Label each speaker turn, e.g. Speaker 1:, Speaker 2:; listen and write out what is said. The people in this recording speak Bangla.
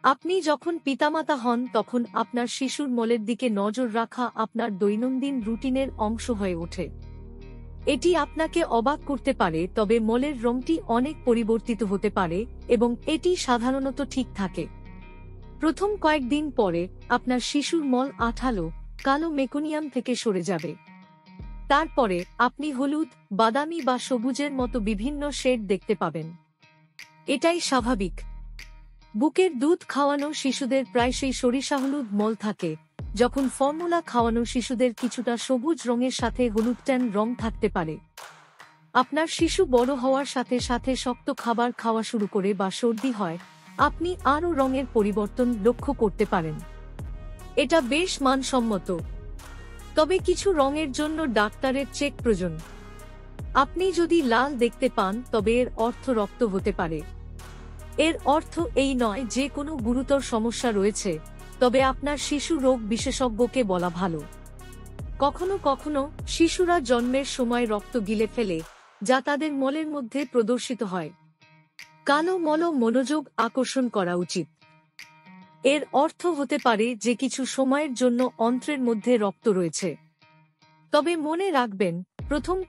Speaker 1: আপনি যখন পিতামাতা হন তখন আপনার শিশুর মলের দিকে নজর রাখা আপনার দৈনন্দিন রুটিনের অংশ হয়ে ওঠে। এটি আপনাকে অবাক করতে পারে, তবে মলের রঙটি অনেক পরিবর্তিত হতে পারে এবং এটি সাধারণত ঠিক থাকে। প্রথম কয়েকদিন পরে আপনার শিশুর মল আঠালো, কালো মেকোনিয়াম থেকে সরে যাবে। তারপরে আপনি হলুদ, বাদামি বা সবুজের মতো বিভিন্ন শেড দেখতে পাবেন। এটাই স্বাভাবিক। বুকের দুধ খাওয়ানো শিশুদের প্রায়শই সরিষা হলুদ মল থাকে, যখন ফর্মুলা খাওয়ানো শিশুদের কিছুটা সবুজ রঙের সাথে হলুদ ট্যান রং থাকতে পারে। আপনার শিশু বড় হওয়ার সাথে সাথে শক্ত খাবার খাওয়া শুরু করে বা সর্দি হয়, আপনি আরও রঙের পরিবর্তন লক্ষ্য করতে পারেন। এটা বেশ মানসম্মত। তবে কিছু রঙের জন্য ডাক্তারের চেক প্রয়োজন। আপনি যদি লাল দেখতে পান তবে এর অর্থ রক্ত হতে পারে। এর অর্থ এই নয় যে কোনো গুরুতর সমস্যা রয়েছে, তবে আপনার শিশু রোগ বিশেষজ্ঞকে বলা ভালো। কখনো কখনো শিশুরা জন্মের সময় রক্ত গিলে ফেলে, যা তাদের মলের মধ্যে প্রদর্শিত হয়। কালো মলও মনোযোগ আকর্ষণ করা উচিত। এর অর্থ হতে পারে যে কিছু সময়ের জন্য অন্ত্রের মধ্যে রক্ত রয়েছে। তবে মনে রাখবেন, প্রথম